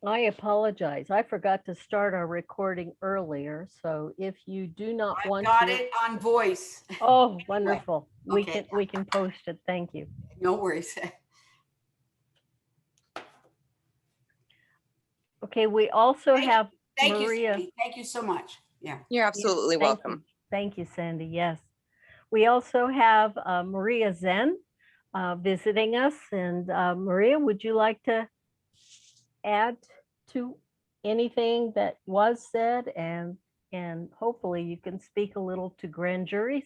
I apologize. I forgot to start our recording earlier. So if you do not I've want got to, it on voice. oh, Anyway, wonderful. okay, We can post it. Thank you. no worries. Okay, we also Thank you. have Thank you, Maria. Sandy. Thank you so much. Yeah. You're absolutely Thank you. welcome. Thank you, Sandy. Yes. We also have Maria Zen visiting us. And Maria, would you like to add to anything that was said? And hopefully you can speak a little to grand juries.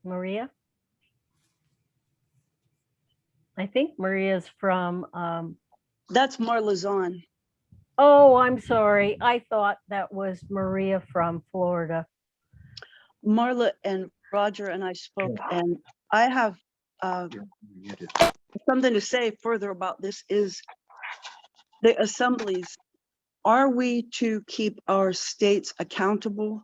Maria? I think Maria's from, That's Marla Zahn. oh, I'm sorry. I thought that was Maria from Florida. Marla and Roger and I spoke, and I have something to say further about this is the assemblies. Are we to keep our states accountable?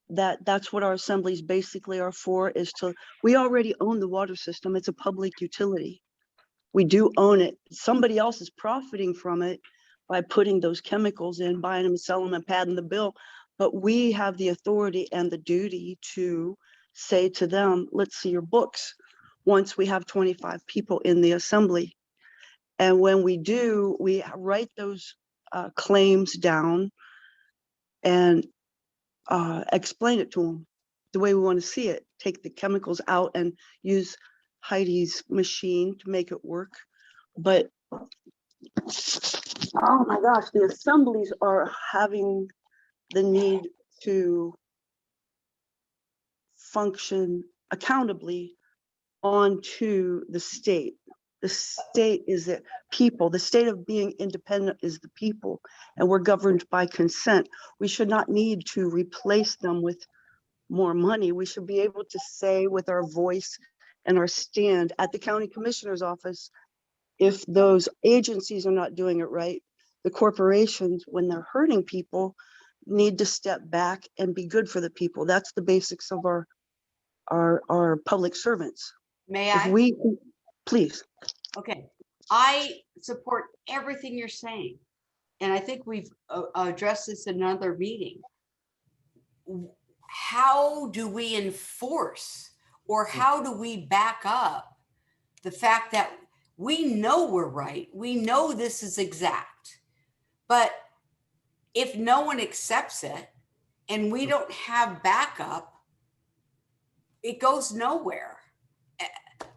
That's what our assemblies basically are for, is to, we already own the water system. It's a public utility. We do own it. Somebody else is profiting from it by putting those chemicals in, buying them, selling them, and padding the bill. But we have the authority and the duty to say to them, let's see your books once we have 25 people in the assembly. And when we do, we write those claims down and explain it to them the way we want to see it. Take the chemicals out and use Heidi's machine to make it work. But oh my gosh, the assemblies are having the need to function accountably onto the state. The state is the people. The state of being independent is the people, and we're governed by consent. We should not need to replace them with more money. We should be able to say with our voice and our stand at the county commissioner's office, if those agencies are not doing it right, the corporations, when they're hurting people, need to step back and be good for the people. That's the basics of our public servants. May If I? we, please. Okay. I support everything you're saying. And I think we've addressed this in another meeting. How do we enforce, or how do we back up the fact that we know we're right? We know this is exact. But if no one accepts it and we don't have backup, it goes nowhere.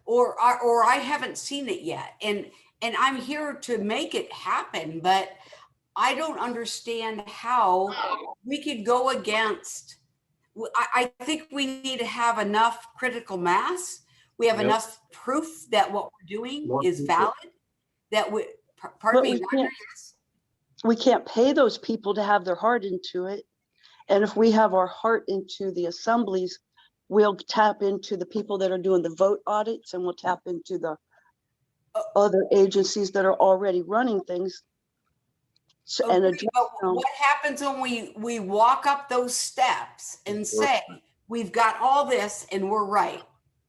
Or I haven't seen it yet. And I'm here to make it happen, but I don't understand how we could go against. I think we need to have enough critical mass. We have enough proof that what we're doing is valid. That we, pardon me, Roger, yes? We can't pay those people to have their heart into it. And if we have our heart into the assemblies, we'll tap into the people that are doing the vote audits, and we'll tap into the other agencies that are already running things. So, and what happens when we walk up those steps and say, we've got all this and we're right?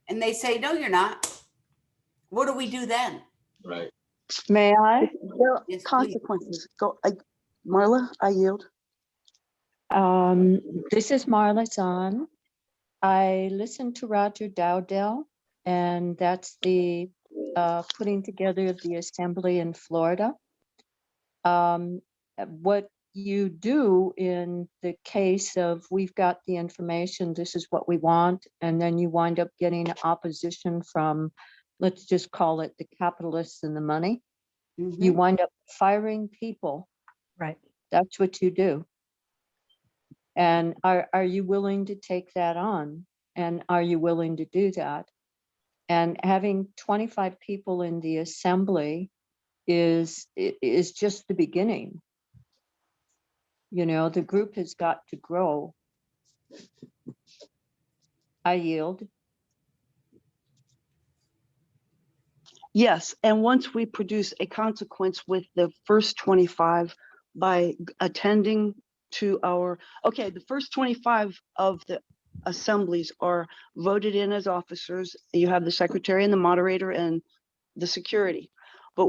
And they say, no, you're not. What do we do then? Right. May I? There are Yes, consequences. Go, Marla, I yield. This is Marla Zahn. I listened to Roger Dowdell, and that's the putting together of the assembly in Florida. What you do in the case of we've got the information, this is what we want, and then you wind up getting opposition from, let's just call it the capitalists and the money. Mm-hmm. You wind up firing people. Right. That's what you do. And are you willing to take that on? And are you willing to do that? And having 25 people in the assembly is just the beginning. You know, the group has got to grow. I yield. Yes, and once we produce a consequence with the first 25 by attending to our, okay, the first 25 of the assemblies are voted in as officers. You have the secretary and the moderator and the security. But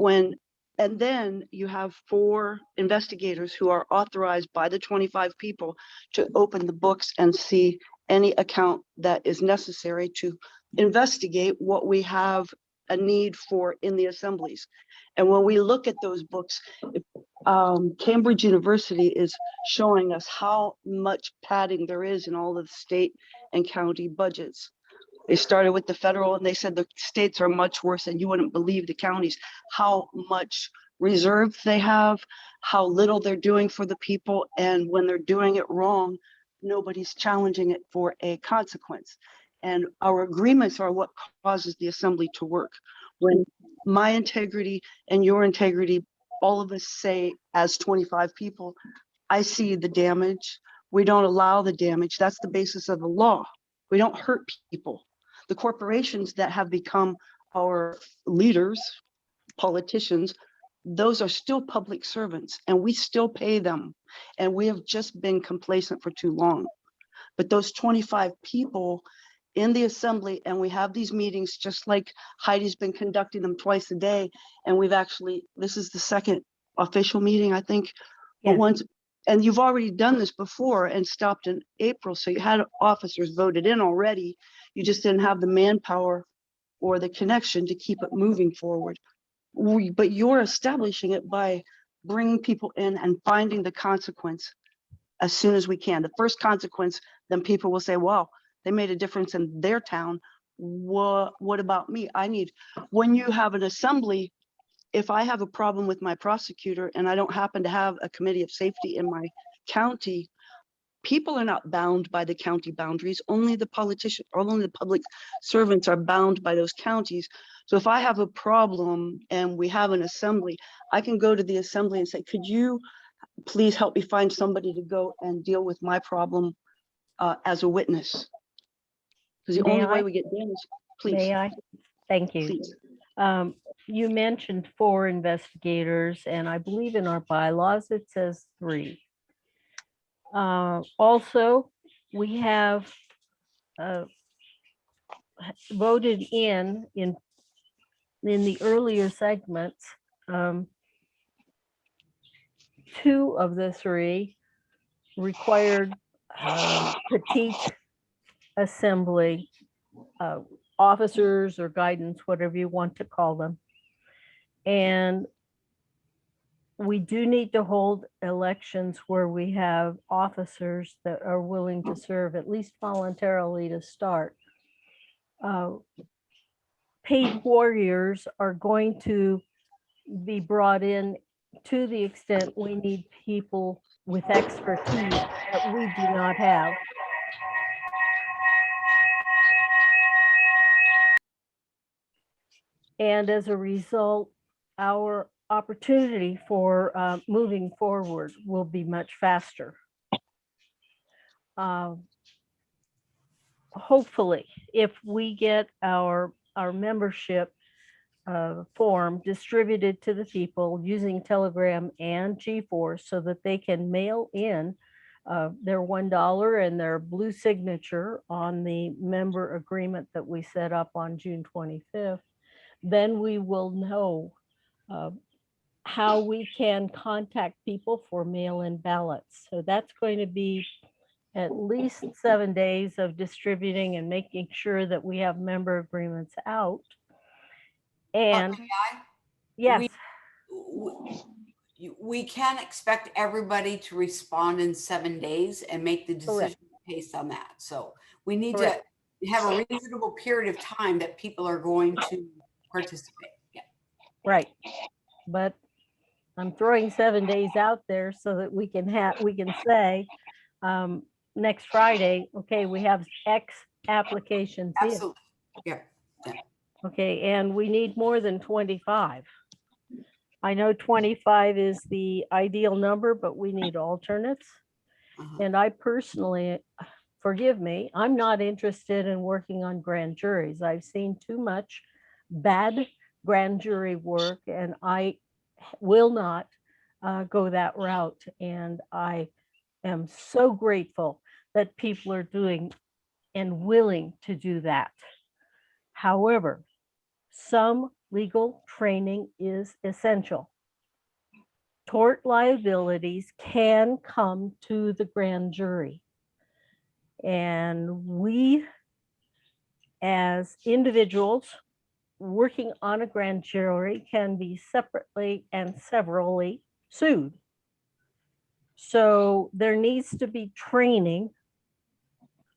and then you have 4 investigators who are authorized by the 25 people to open the books and see any account that is necessary to investigate what we have a need for in the assemblies. And when we look at those books, Cambridge University is showing us how much padding there is in all of the state and county budgets. They started with the federal and they said the states are much worse, and you wouldn't believe the counties, how much reserve they have, how little they're doing for the people. And when they're doing it wrong, nobody's challenging it for a consequence. And our agreements are what causes the assembly to work. When my integrity and your integrity, all of us say as 25 people, I see the damage. We don't allow the damage. That's the basis of the law. We don't hurt people. The corporations that have become our leaders, politicians, those are still public servants and we still pay them. And we have just been complacent for too long. But those 25 people in the assembly, and we have these meetings just like Heidi's been conducting them twice a day. And we've actually, this is the second official meeting, I think. But Yes. once, and you've already done this before and stopped in April. So you had officers voted in already. You just didn't have the manpower or the connection to keep it moving forward. But you're establishing it by bringing people in and finding the consequence as soon as we can. The first consequence, then people will say, wow, they made a difference in their town. What about me? When you have an assembly, if I have a problem with my prosecutor and I don't happen to have a committee of safety in my county, people are not bound by the county boundaries. Only the politician, or only the public servants are bound by those counties. So if I have a problem and we have an assembly, I can go to the assembly and say, could you please help me find somebody to go and deal with my problem as a witness? Because the May only way I? we get damage, please, May I? Thank you. please. You mentioned 4 investigators, and I believe in our bylaws, it says 3. Also, we have voted in the earlier segments, 2 of the 3 required petite assembly officers or guidance, whatever you want to call them. And we do need to hold elections where we have officers that are willing to serve, at least voluntarily to start. Paid warriors are going to be brought in to the extent we need people with expertise that we do not have. And as a result, our opportunity for moving forward will be much faster. Hopefully, if we get our membership form distributed to the people using Telegram and GForce so that they can mail in their $1 and their blue signature on the member agreement that we set up on June 25th, then we will know how we can contact people for mail-in ballots. So that's going to be at least 7 days of distributing and making sure that we have member agreements out. And yes, We can't expect everybody to respond in 7 days and make the decision based on that. So we need Correct. to have a reasonable period of time that people are going to participate. Yeah. right. But I'm throwing 7 days out there so that we can say next Friday, okay, we have X applications in. Absolutely. Yeah. Okay, and we need more than 25. I know 25 is the ideal number, but we need alternates. And I personally, forgive me, I'm not interested in working on grand juries. I've seen too much bad grand jury work, and I will not go that route. And I am so grateful that people are doing and willing to do that. However, some legal training is essential. Tort liabilities can come to the grand jury. And we, as individuals working on a grand jury, can be separately and severally sued. So there needs to be training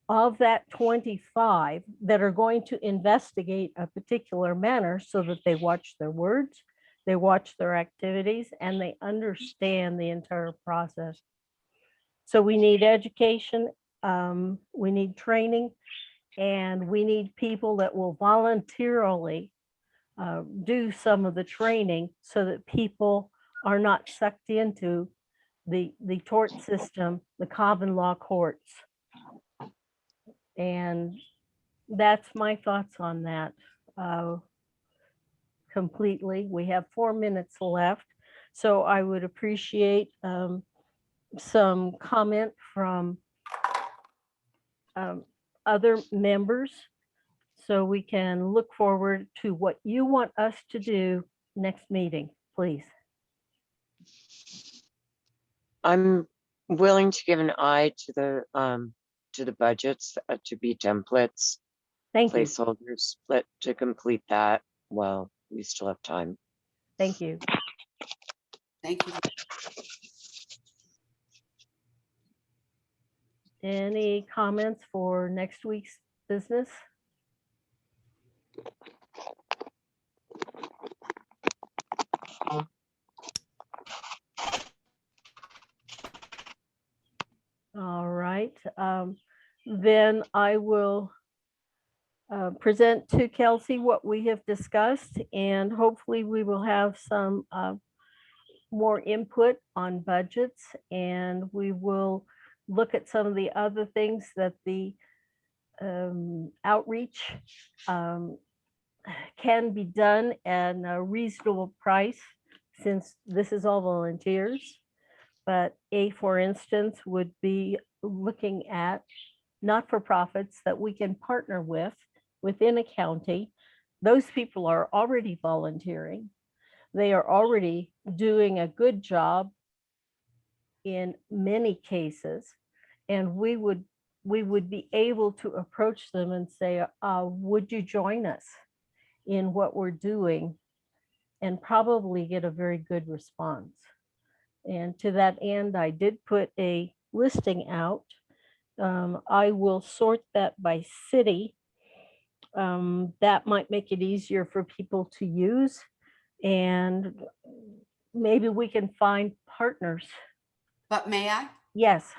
of that 25 that are going to investigate a particular manner so that they watch their words, they watch their activities, and they understand the entire process. So we need education, we need training, and we need people that will voluntarily do some of the training so that people are not sucked into the tort system, the common law courts. And that's my thoughts on that completely. We have 4 minutes left, so I would appreciate some comment from other members so we can look forward to what you want us to do next meeting, please. I'm willing to give an eye to the budgets to be templates, Thank you. placeholders, split to complete that. Well, we still have time. Thank you. Thank you. Any comments for next week's business? All right, then I will present to Kelsey what we have discussed, and hopefully we will have some more input on budgets, and we will look at some of the other things that the outreach can be done at a reasonable price, since this is all volunteers. But for instance, would be looking at not-for-profits that we can partner with within a county. Those people are already volunteering. They are already doing a good job in many cases. And we would be able to approach them and say, would you join us in what we're doing? And probably get a very good response. And to that end, I did put a listing out. I will sort that by city. That might make it easier for people to use. And maybe we can find partners. But may I? Yes,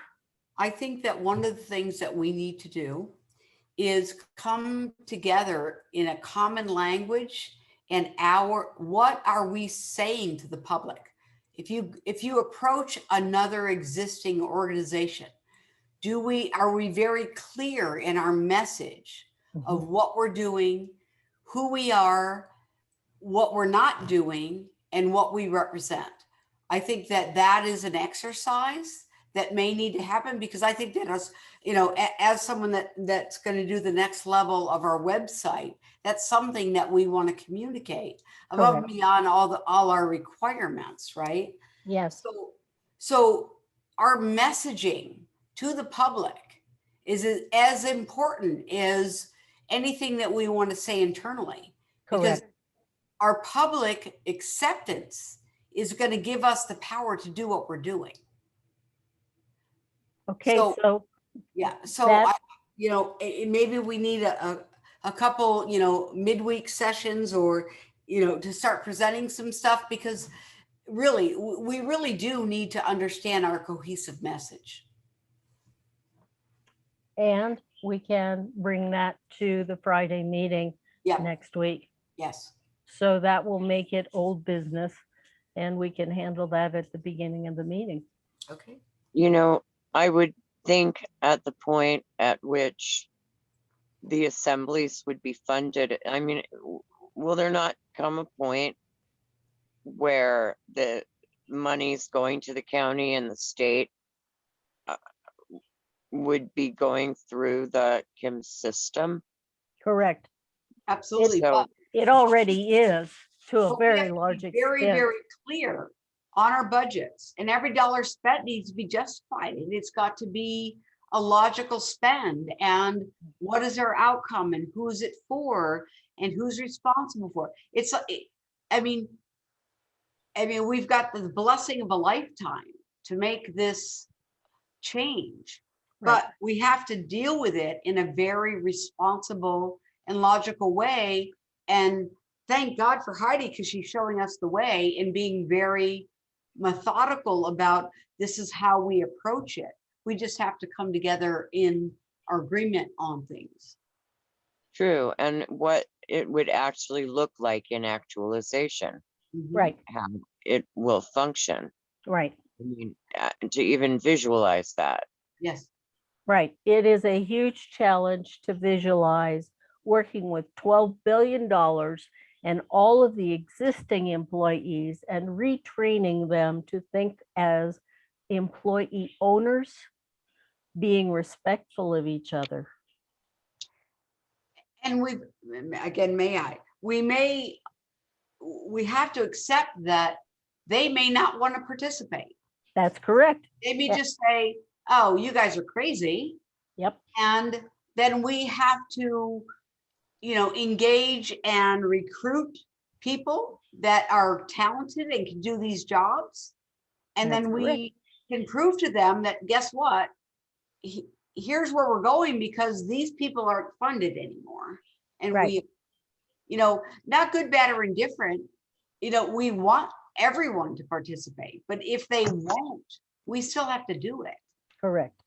I think that one of the things that we need to do is come together in a common language and what are we saying to the public? If you approach another existing organization, are we very clear in our message of what we're doing, who we are, what we're not doing, and what we represent? I think that is an exercise that may need to happen, because I think that as someone that's going to do the next level of our website, that's something that we want to communicate above and beyond all our requirements, right? yes, So our messaging to the public is as important as anything that we want to say internally, because correct. our public acceptance is going to give us the power to do what we're doing. Okay, So- so Yeah. So, That- maybe we need a couple, midweek sessions, or, to start presenting some stuff, because really, we really do need to understand our cohesive message. and we can bring that to the Friday meeting Yeah. next week. Yes. So that will make it old business, and we can handle that at the beginning of the meeting. Okay. I would think at the point at which the assemblies would be funded, I mean, will there not come a point where the money's going to the county and the state would be going through the Kim system. Correct. Absolutely. So- But It already is to a but we have very to be large very, extent. very clear on our budgets, and every dollar spent needs to be justified, and it's got to be a logical spend, and what is our outcome, and who is it for, and who's responsible for it. It's, I mean, we've got the blessing of a lifetime to make this change, Right. but we have to deal with it in a very responsible and logical way. And thank God for Heidi, because she's showing us the way and being very methodical about this is how we approach it. We just have to come together in our agreement on things. True, and what it would actually look like in actualization, Mhm. Right, how it will function. right, I mean, to even visualize that. Yes. right. It is a huge challenge to visualize working with $12 billion and all of the existing employees and retraining them to think as employee owners, being respectful of each other. And we, again, we have to accept that they may not want to participate. That's correct. They may Yeah. just say, oh, you guys are crazy. Yep, And then we have to, engage and recruit people that are talented and can do these jobs. And That's then correct. we can prove to them that, guess what? Here's where we're going, because these people aren't funded anymore. And Right. not good, bad, or indifferent, we want everyone to participate, but if they won't, we still have to do it. correct.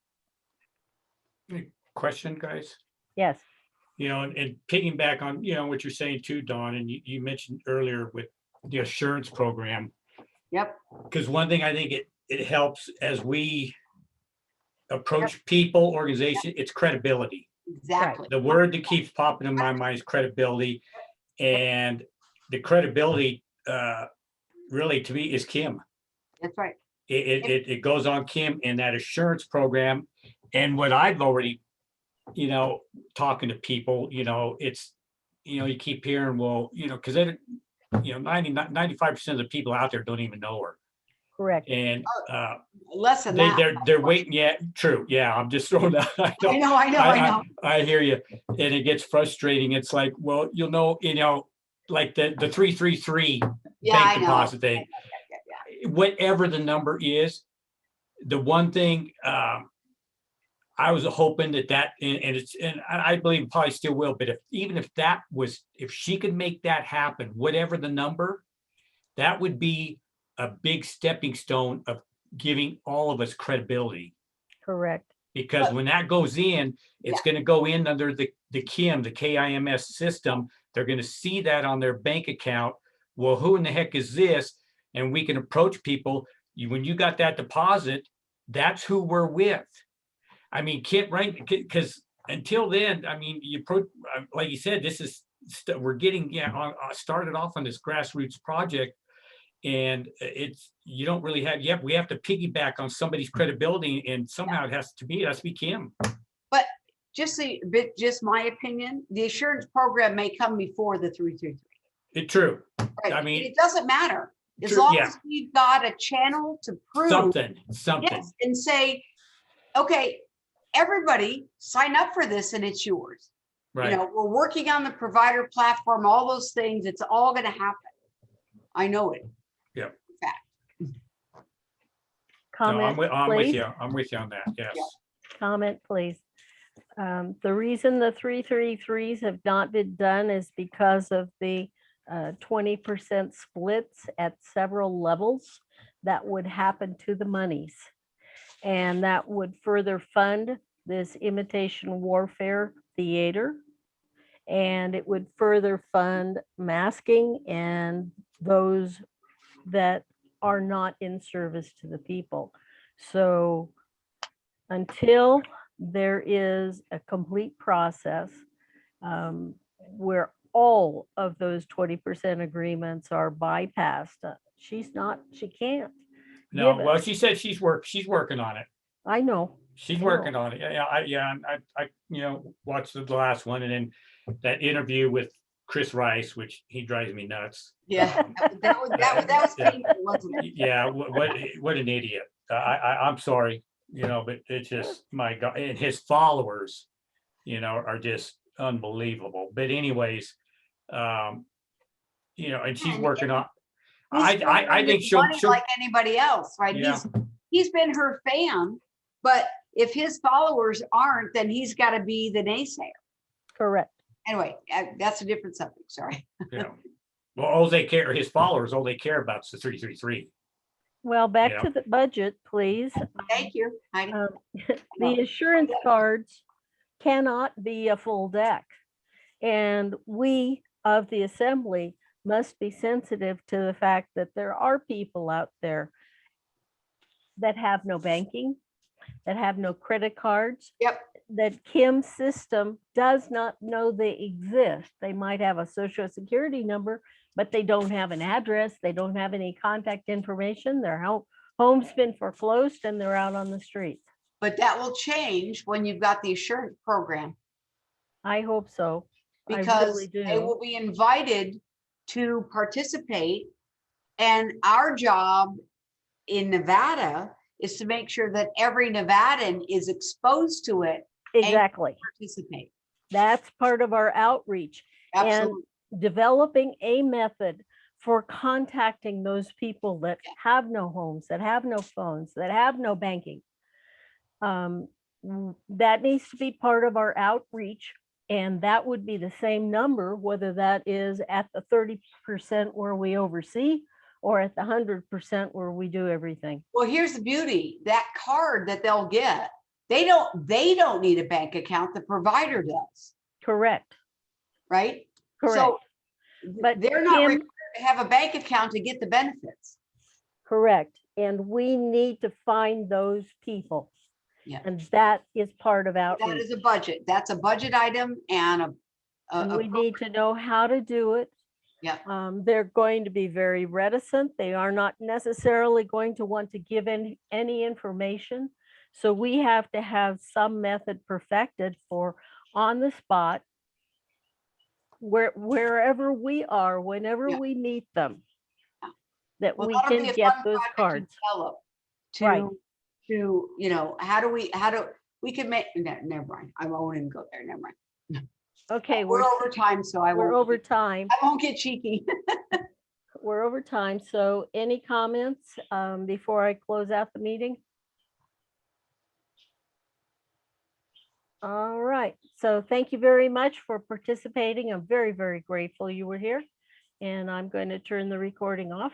Question, guys. Yes, And piggyback on, what you're saying too, Dawn, and you mentioned earlier with the assurance program, Yep. because one thing I think it helps as we approach people, organization, it's credibility. Exactly. The word that keeps popping in my mind is credibility. And the credibility, really to me is Kim. That's right. It goes on Kim in that assurance program. And what I've already, talking to people, it's, you keep hearing, well, because 95% of the people out there don't even know her. correct. And Less than that. they're waiting. Yeah, true. Yeah, I'm just throwing that. I know. I know. I hear you. And it gets frustrating. It's like, well, like the 333 Yeah, I bank know. deposit thing. Yeah. Whatever the number is, the one thing I was hoping that and I believe it probably still will, but if she could make that happen, whatever the number, that would be a big stepping stone of giving all of us credibility. Correct. Because when that goes in, it's going to go in under the KIMS system. They're going to see that on their bank account. Well, who in the heck is this? And we can approach people. When you got that deposit, that's who we're with. I mean, right? Because until then, I mean, like you said, this is we're getting started off on this grassroots project, and you don't really have. We have to piggyback on somebody's credibility, and somehow it has to be Kim. But just my opinion, the assurance program may come before the 333. It's true. Right? I mean, it doesn't matter. As true, long yeah. as we've got a channel to prove Something. yes, and say, okay, everybody sign up for this and it's yours. Right. We're working on the provider platform, all those things. It's all going to happen. I know it. Yep. In fact. No, Comment, I'm with please. you. I'm with you on that. Yes. Yeah. Comment, please. The reason the 333s have not been done is because of the 20% splits at several levels that would happen to the monies. And that would further fund this imitation warfare theater. And it would further fund masking and those that are not in service to the people. So until there is a complete process where all of those 20% agreements are bypassed, she can't. No, give well, it. she said she's working on it. I know, She's Cool. working on it. I watched the last one and then that interview with Chris Rice, which he drives me nuts. Yeah, that was Yeah. painful, wasn't it? Yeah, what an idiot. I'm sorry, but it's just, my God, and his followers, are just unbelievable. But anyways, and she's And- working on, He's I spending think his she'll, money like anybody else, right? Yeah. He's been her fan, but if his followers aren't, then he's got to be the naysayer. Correct. Anyway, that's a different subject. Sorry. well, all they care, his followers, all they care about is the 333. Well, back Yeah. to the budget, please. Thank you, Heidi. The assurance cards cannot be a full deck. And we of the assembly must be sensitive to the fact that there are people out there that have no banking, that have no credit cards, Yep. that Kim's system does not know they exist. They might have a social security number, but they don't have an address. They don't have any contact information. Their home's been foreclosed and they're out on the streets. But that will change when you've got the assurance program, I hope so. I because really they do. will be invited to participate. And our job in Nevada is to make sure that every Nevadan is exposed to it, Exactly. participate. That's part of our outreach. Absolutely. And developing a method for contacting those people that have no homes, that have no phones, that have no banking. That needs to be part of our outreach. And that would be the same number, whether that is at the 30% where we oversee or at the 100% where we do everything. Well, here's the beauty, that card that they'll get, they don't need a bank account, the provider does, Correct. right? Correct. So But they're not Kim- required to have a bank account to get the benefits. Correct. And we need to find those people. Yeah. And that is part of That outreach. is a budget. That's a budget item and And a we need to know how to do it. Yeah. They're going to be very reticent. They are not necessarily going to want to give any information. So we have to have some method perfected for on the spot, wherever we are, whenever Yeah. we meet them, Yeah. that Well, we that'll be can a get fun those project to cards. develop Right. how do we can make, never mind. I won't even go there. Never mind. Okay, We're over time, so we're over time. I won't get cheeky. We're over time. So any comments before I close out the meeting? All right. So thank you very much for participating. I'm very, very grateful you were here. And I'm going to turn the recording off.